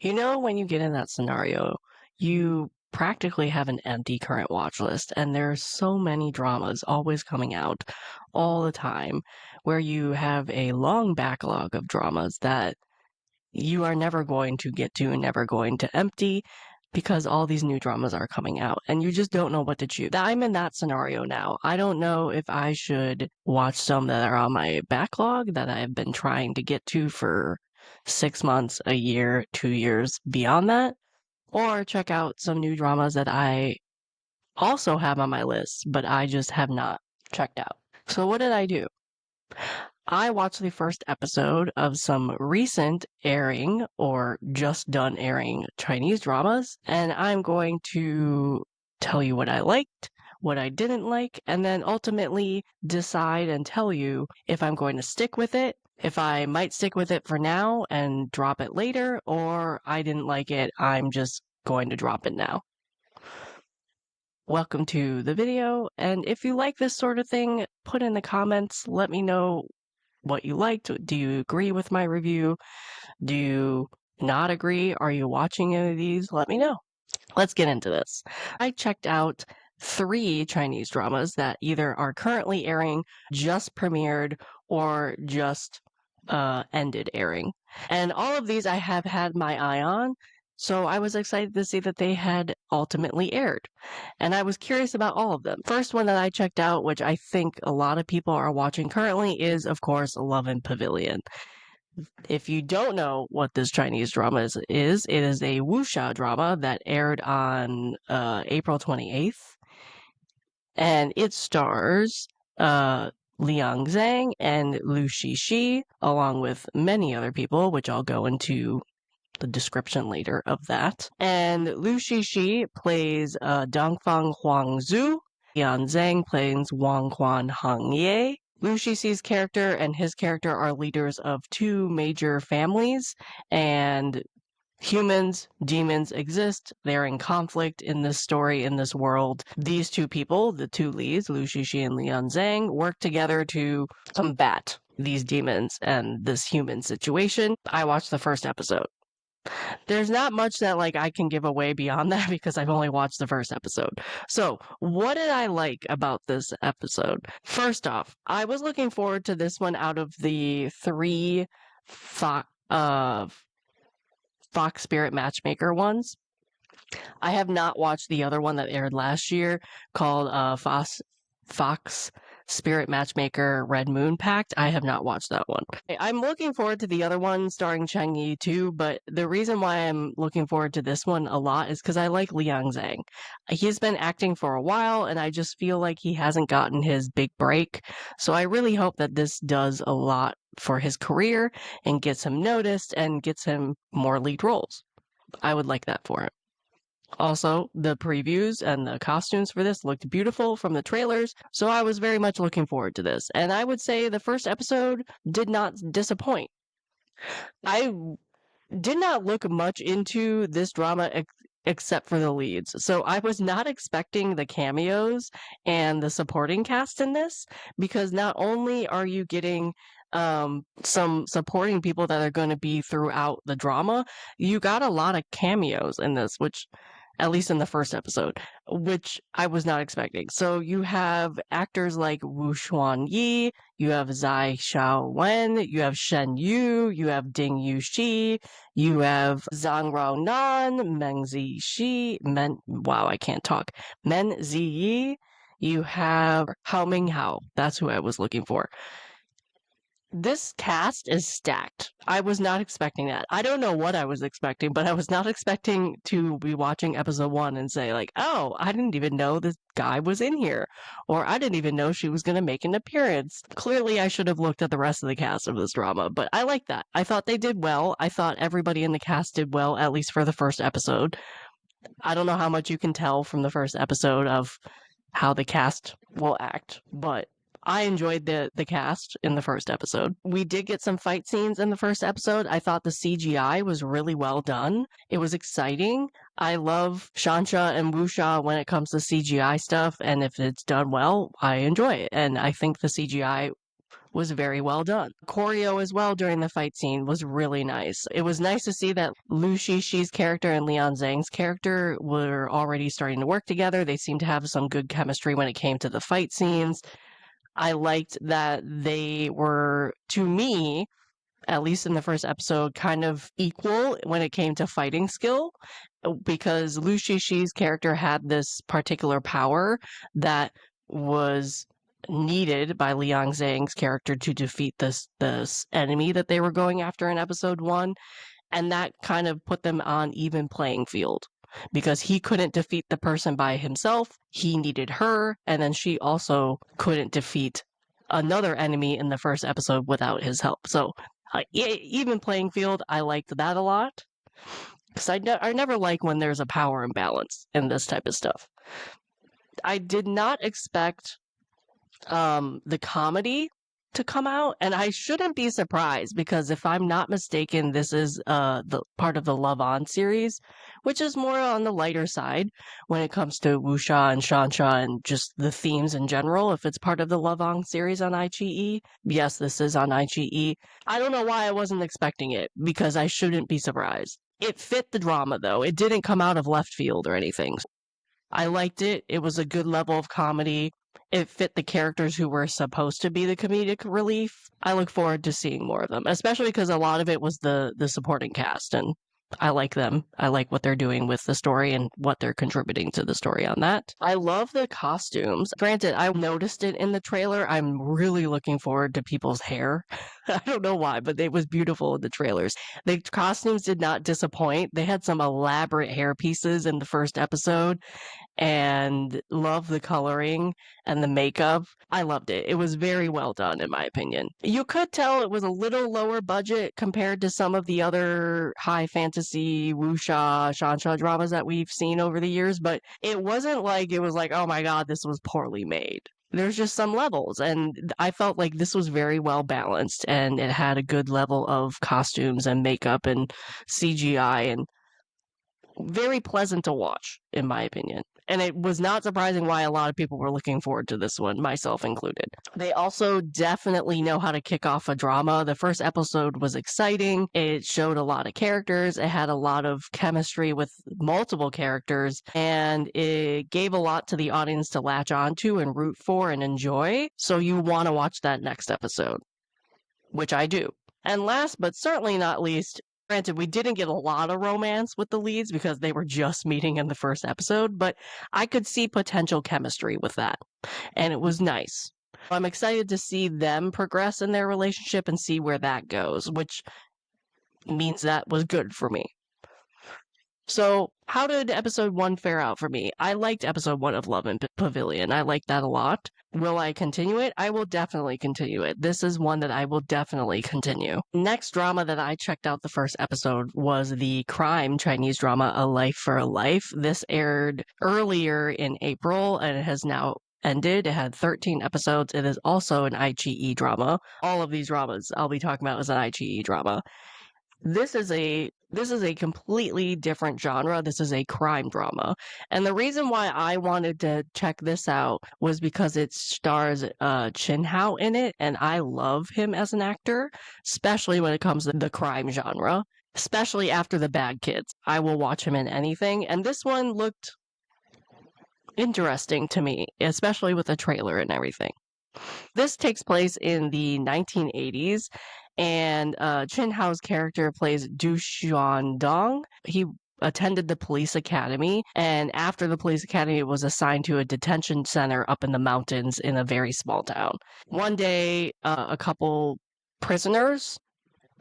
You know, when you get in that scenario, you practically have an empty current watch list, and there's so many dramas always coming out all the time, where you have a long backlog of dramas that you are never going to get to and never going to empty because all these new dramas are coming out and you just don't know what to choose. I'm in that scenario now. I don't know if I should watch some that are on my backlog that I've been trying to get to for 6 months, a year, 2 years beyond that, or check out some new dramas that I also have on my list, but I just have not checked out. So what did I do? I watched the first episode of some recent airing or just done airing Chinese dramas, and I'm going to tell you what I liked, what I didn't like, and then ultimately decide and tell you if I'm going to stick with it, if I might stick with it for now and drop it later, or I didn't like it, I'm just going to drop it now. Welcome to the video, and if you like this sort of thing, put in the comments, let me know what you liked. Do you agree with my review? Do you not agree? Are you watching any of these? Let me know. Let's get into this. I checked out 3 Chinese dramas that either are currently airing, just premiered, or just ended airing. And all of these I have had my eye on, so I was excited to see that they had ultimately aired. And I was curious about all of them. First one that I checked out, which I think a lot of people are watching currently, is, of course, Love and Pavilion. If you don't know what this Chinese drama is, it is a wuxia drama that aired on April 28th. And it stars Liang Zhang and Lu Shishi, along with many other people, which I'll go into the description later of that. And Lu Shishi plays Dongfang Huangzhu. Liang Zhang plays Wang Quan Hangye. Lu Shishi's character and his character are leaders of 2 major families, and humans, demons exist. They're in conflict in this story, in this world. These 2 people, the 2 leads, Lu Shishi and Liang Zhang, work together to combat these demons and this human situation. I watched the first episode. There's not much that I can give away beyond that because I've only watched the first episode. So, what did I like about this episode? First off, I was looking forward to this one out of the 3 Fox Spirit Matchmaker ones. I have not watched the other one that aired last year called Fox Spirit Matchmaker Red Moon Pact. I have not watched that one. I'm looking forward to the other one starring Cheng Yi too, but the reason why I'm looking forward to this one a lot is because I like Liang Zhang. He's been acting for a while, and I just feel like he hasn't gotten his big break. So I really hope that this does a lot for his career and gets him noticed and gets him more lead roles. I would like that for him. Also, the previews and the costumes for this looked beautiful from the trailers, so I was very much looking forward to this. And I would say the first episode did not disappoint. I did not look much into this drama except for the leads, so I was not expecting the cameos and the supporting cast in this, because not only are you getting some supporting people that are going to be throughout the drama, you got a lot of cameos in this, which at least in the first episode, which I was not expecting. So you have actors like Wu Xuanyi, you have Zai Xiaowen, you have Shen Yu, you have Ding Yuxi, you have Zhang Raonan, Meng Ziyi, Men Ziyi, you have Hao Minghao. That's who I was looking for. This cast is stacked. I was not expecting that. I don't know what I was expecting, but I was not expecting to be watching episode 1 and say, oh, I didn't even know this guy was in here, or I didn't even know she was going to make an appearance. Clearly, I should have looked at the rest of the cast of this drama, but I like that. I thought they did well. I thought everybody in the cast did well, at least for the first episode. I don't know how much you can tell from the first episode of how the cast will act, but I enjoyed the cast in the first episode. We did get some fight scenes in the first episode. I thought the CGI was really well done. It was exciting. I love Shansha and Wuxia when it comes to CGI stuff, and if it's done well, I enjoy it. And I think the CGI was very well done. Choreo as well during the fight scene was really nice. It was nice to see that Lu Shishi's character and Lian Zhang's character were already starting to work together. They seemed to have some good chemistry when it came to the fight scenes. I liked that they were, to me, at least in the first episode, kind of equal when it came to fighting skill, because Lu Shishi's character had this particular power that was needed by Liang Zhang's character to defeat this enemy that they were going after in episode 1, and that kind of put them on even playing field because he couldn't defeat the person by himself. He needed her, and then she also couldn't defeat another enemy in the first episode without his help. So even playing field, I liked that a lot. Because I never like when there's a power imbalance in this type of stuff. I did not expect the comedy to come out, and I shouldn't be surprised because if I'm not mistaken, this is the part of the Love On series, which is more on the lighter side when it comes to wuxia and shansha and just the themes in general. If it's part of the Love On series on iQIYI, yes, this is on iQIYI. I don't know why I wasn't expecting it because I shouldn't be surprised. It fit the drama though. It didn't come out of left field or anything. I liked it. It was a good level of comedy. It fit the characters who were supposed to be the comedic relief. I look forward to seeing more of them, especially because a lot of it was the supporting cast, and I like them. I like what they're doing with the story and what they're contributing to the story on that. I love the costumes. Granted, I noticed it in the trailer. I'm really looking forward to people's hair. I don't know why, but it was beautiful in the trailers. The costumes did not disappoint. They had some elaborate hair pieces in the first episode, and love the coloring and the makeup. I loved it. It was very well done, in my opinion. You could tell it was a little lower budget compared to some of the other high fantasy wuxia, shansha dramas that we've seen over the years, but it wasn't like it was like, oh my god, this was poorly made. There's just some levels, and I felt like this was very well balanced, and it had a good level of costumes and makeup and CGI, and very pleasant to watch, in my opinion. And it was not surprising why a lot of people were looking forward to this one, myself included. They also definitely know how to kick off a drama. The first episode was exciting. It showed a lot of characters. It had a lot of chemistry with multiple characters, and it gave a lot to the audience to latch onto and root for and enjoy. So you want to watch that next episode, which I do. And last but certainly not least, granted, we didn't get a lot of romance with the leads because they were just meeting in the first episode, but I could see potential chemistry with that, and it was nice. I'm excited to see them progress in their relationship and see where that goes, which means that was good for me. So, how did episode 1 fare out for me? I liked episode 1 of Love in Pavilion. I liked that a lot. Will I continue it? I will definitely continue it. This is one that I will definitely continue. Next drama that I checked out the first episode was the crime Chinese drama A Life for a Life. This aired earlier in April and it has now ended. It had 13 episodes. It is also an iQIYI drama. All of these dramas I'll be talking about is an iQIYI drama. This is a completely different genre. This is a crime drama. And the reason why I wanted to check this out was because it stars Chin Hao in it, and I love him as an actor, especially when it comes to the crime genre, especially after The Bad Kids. I will watch him in anything, and this one looked interesting to me, especially with the trailer and everything. This takes place in the 1980s, and Chin Hao's character plays Du Xuandong. He attended the police academy, and after the police academy was assigned to a detention center up in the mountains in a very small town. One day, a couple prisoners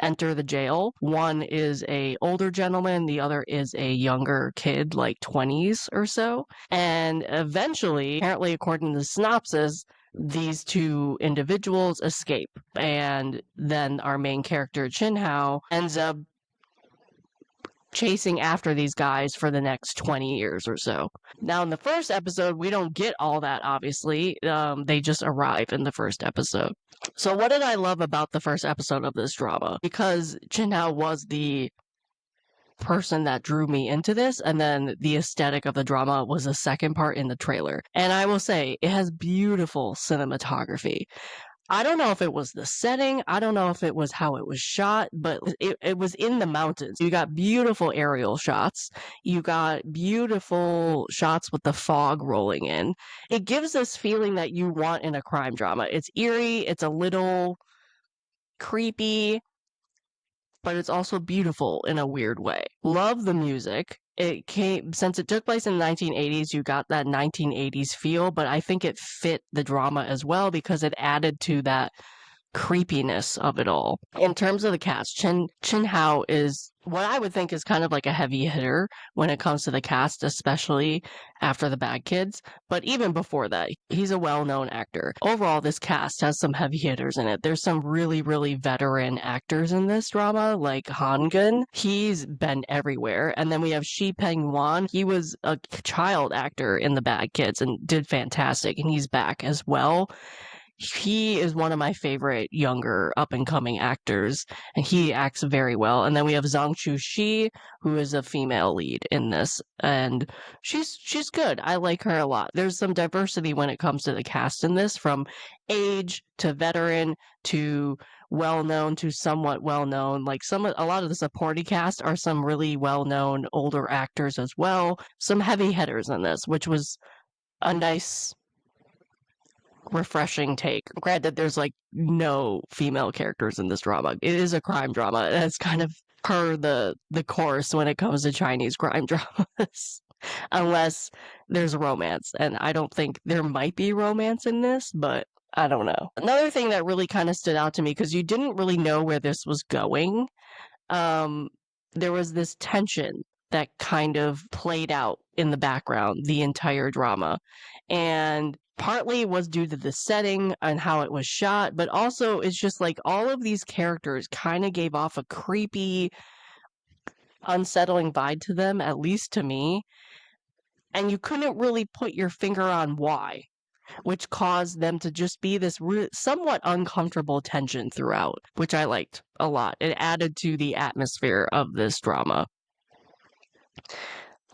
enter the jail. One is a older gentleman, the other is a younger kid, like 20s or so. And eventually, apparently according to the synopsis, these two individuals escape. And then our main character, Chin Hao, ends up chasing after these guys for the next 20 years or so. Now, in the first episode, we don't get all that, obviously. They just arrive in the first episode. So what did I love about the first episode of this drama? Because Chin Hao was the person that drew me into this, and then the aesthetic of the drama was the second part in the trailer. And I will say, it has beautiful cinematography. I don't know if it was the setting, I don't know if it was how it was shot, but it was in the mountains. You got beautiful aerial shots. You got beautiful shots with the fog rolling in. It gives this feeling that you want in a crime drama. It's eerie, it's a little creepy, but it's also beautiful in a weird way. Love the music. Since it took place in the 1980s, you got that 1980s feel, but I think it fit the drama as well because it added to that creepiness of it all. In terms of the cast, Chin Hao is what I would think is kind of like a heavy hitter when it comes to the cast, especially after The Bad Kids. But even before that, he's a well-known actor. Overall, this cast has some heavy hitters in it. There's some really, really veteran actors in this drama, like Han Gun. He's been everywhere. And then we have Shi Peng Wan. He was a child actor in The Bad Kids and did fantastic, and he's back as well. He is one of my favorite younger up and coming actors, and he acts very well. And then we have Zhang Chu-shi, who is a female lead in this, and she's good. I like her a lot. There's some diversity when it comes to the cast in this, from age to veteran to well-known to somewhat well-known. Like a lot of the supporting cast are some really well-known older actors as well. Some heavy hitters in this, which was a nice refreshing take. Granted, there's like no female characters in this drama. It is a crime drama. That's kind of per the course when it comes to Chinese crime dramas. Unless there's romance. And I don't think there might be romance in this, but I don't know. Another thing that really kind of stood out to me, because you didn't really know where this was going, um, there was this tension that kind of played out in the background the entire drama. And partly was due to the setting and how it was shot, but also it's just like all of these characters kind of gave off a creepy, unsettling vibe to them, at least to me. And you couldn't really put your finger on why, which caused them to just be this somewhat uncomfortable tension throughout, which I liked a lot. It added to the atmosphere of this drama.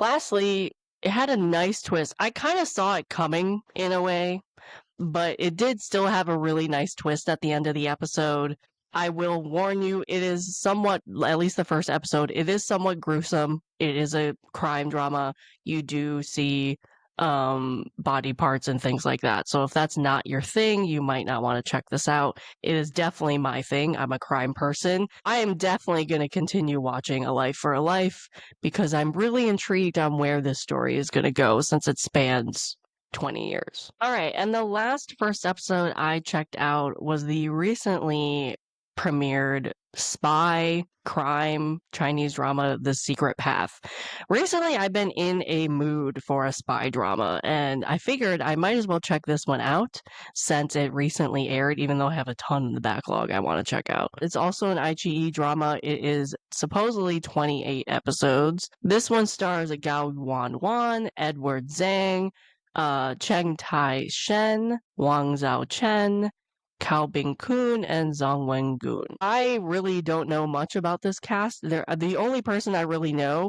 Lastly, it had a nice twist. I kind of saw it coming in a way, but it did still have a really nice twist at the end of the episode. I will warn you, it is somewhat, at least the first episode, it is somewhat gruesome. It is a crime drama. You do see body parts and things like that. So if that's not your thing, you might not want to check this out. It is definitely my thing. I'm a crime person. I am definitely going to continue watching A Life for a Life because I'm really intrigued on where this story is going to go since it spans 20 years. All right, and the first episode I checked out was the recently premiered spy crime Chinese drama, The Secret Path. Recently, I've been in a mood for a spy drama, and I figured I might as well check this one out since it recently aired, even though I have a ton in the backlog I want to check out. It's also an iQIYI drama. It is supposedly 28 episodes. This one stars Gao Yuanwan, Edward Zhang, Cheng Tai Shen, Wang Zhao Chen, Cao Bing-kun, and Zhang Wen-gun. I really don't know much about this cast. The only person I really know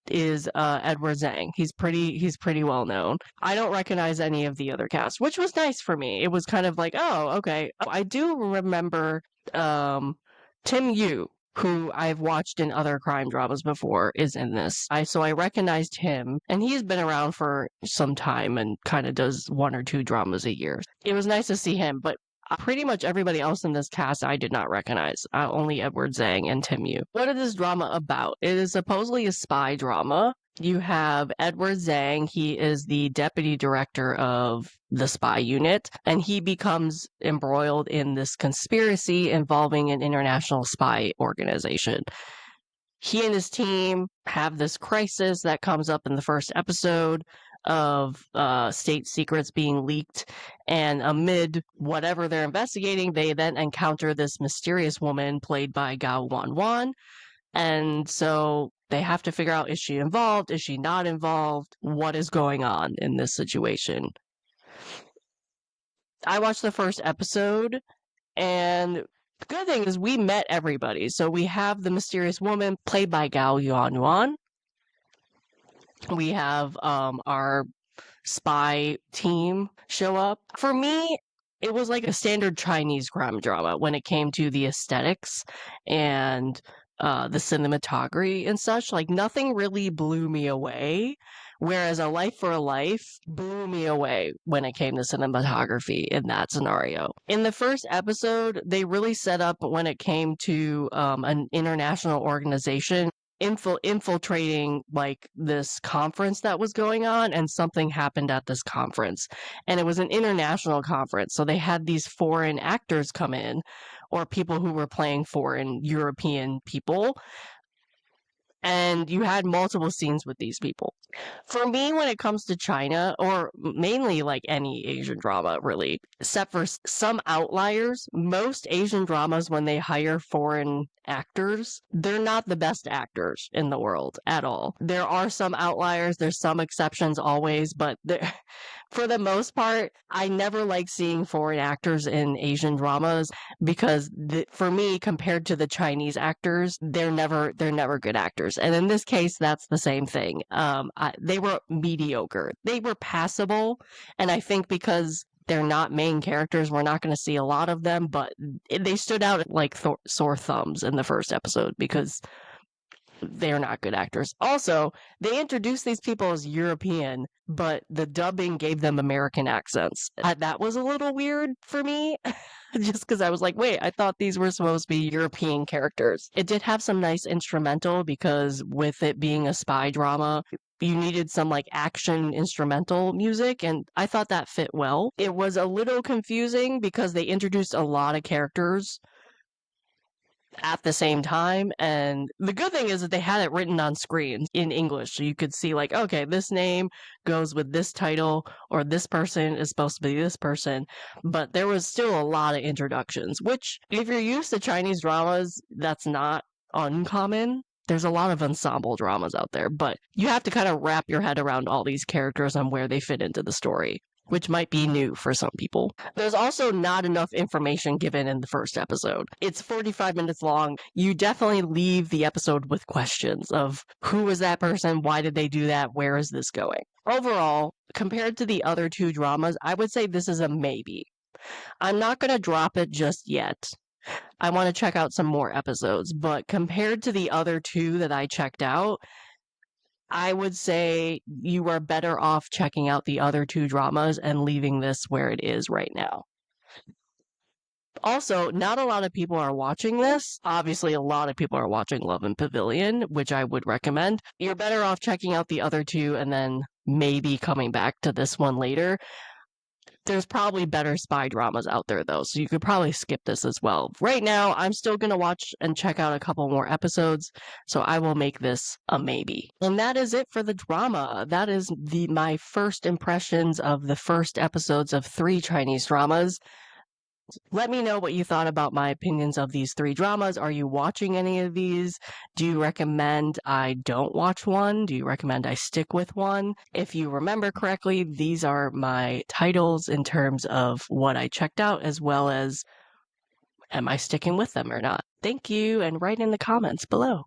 is Edward Zhang. He's pretty well known. I don't recognize any of the other cast, which was nice for me. It was kind of like, oh, okay. I do remember Tim Yu, who I've watched in other crime dramas before, is in this. So I recognized him, and he's been around for some time and kind of does one or two dramas a year. It was nice to see him, but pretty much everybody else in this cast I did not recognize. Only Edward Zhang and Tim Yu. What is this drama about? It is supposedly a spy drama. You have Edward Zhang. He is the deputy director of the spy unit, and he becomes embroiled in this conspiracy involving an international spy organization. He and his team have this crisis that comes up in the first episode of state secrets being leaked, and amid whatever they're investigating, they then encounter this mysterious woman played by Gao Wanwan, and so they have to figure out, is she involved, is she not involved, what is going on in this situation. I watched the first episode, and the good thing is we met everybody. So we have the mysterious woman played by Gao Yuanyuan. We have our spy team show up. For me, it was like a standard Chinese crime drama when it came to the aesthetics and the cinematography and such. Like nothing really blew me away, whereas A Life for a Life blew me away when it came to cinematography in that scenario. In the first episode, they really set up when it came to an international organization infiltrating like this conference that was going on, and something happened at this conference, and it was an international conference, so they had these foreign actors come in, or people who were playing foreign European people, and you had multiple scenes with these people. For me, when it comes to China, or mainly like any Asian drama, really, except for some outliers, most Asian dramas, when they hire foreign actors, they're not the best actors in the world at all. There are some outliers, there's some exceptions always, but for the most part, I never like seeing foreign actors in Asian dramas because for me, compared to the Chinese actors, they're never good actors. And in this case, that's the same thing. They were mediocre. They were passable, and I think because they're not main characters, we're not going to see a lot of them, but they stood out like sore thumbs in the first episode because they're not good actors. Also, they introduced these people as European, but the dubbing gave them American accents. That was a little weird for me, just because I was like, wait, I thought these were supposed to be European characters. It did have some nice instrumental because with it being a spy drama, you needed some like action instrumental music, and I thought that fit well. It was a little confusing because they introduced a lot of characters at the same time, and the good thing is that they had it written on screen in English, so you could see like, okay, this name goes with this title, or this person is supposed to be this person, but there was still a lot of introductions, which if you're used to Chinese dramas, that's not uncommon. There's a lot of ensemble dramas out there, but you have to kind of wrap your head around all these characters and where they fit into the story, which might be new for some people. There's also not enough information given in the first episode. It's 45 minutes long. You definitely leave the episode with questions of who was that person? Why did they do that? Where is this going? Overall, compared to the other two dramas, I would say this is a maybe. I'm not going to drop it just yet. I want to check out some more episodes, but compared to the other two that I checked out, I would say you are better off checking out the other two dramas and leaving this where it is right now. Also, not a lot of people are watching this. Obviously, a lot of people are watching Love and Pavilion, which I would recommend. You're better off checking out the other two and then maybe coming back to this one later. There's probably better spy dramas out there, though, so you could probably skip this as well. Right now, I'm still going to watch and check out a couple more episodes, so I will make this a maybe. And that is it for the drama. That is my first impressions of the first episodes of 3 Chinese dramas. Let me know what you thought about my opinions of these 3 dramas. Are you watching any of these? Do you recommend I don't watch one? Do you recommend I stick with one? If you remember correctly, these are my titles in terms of what I checked out, as well as am I sticking with them or not? Thank you, and write in the comments below.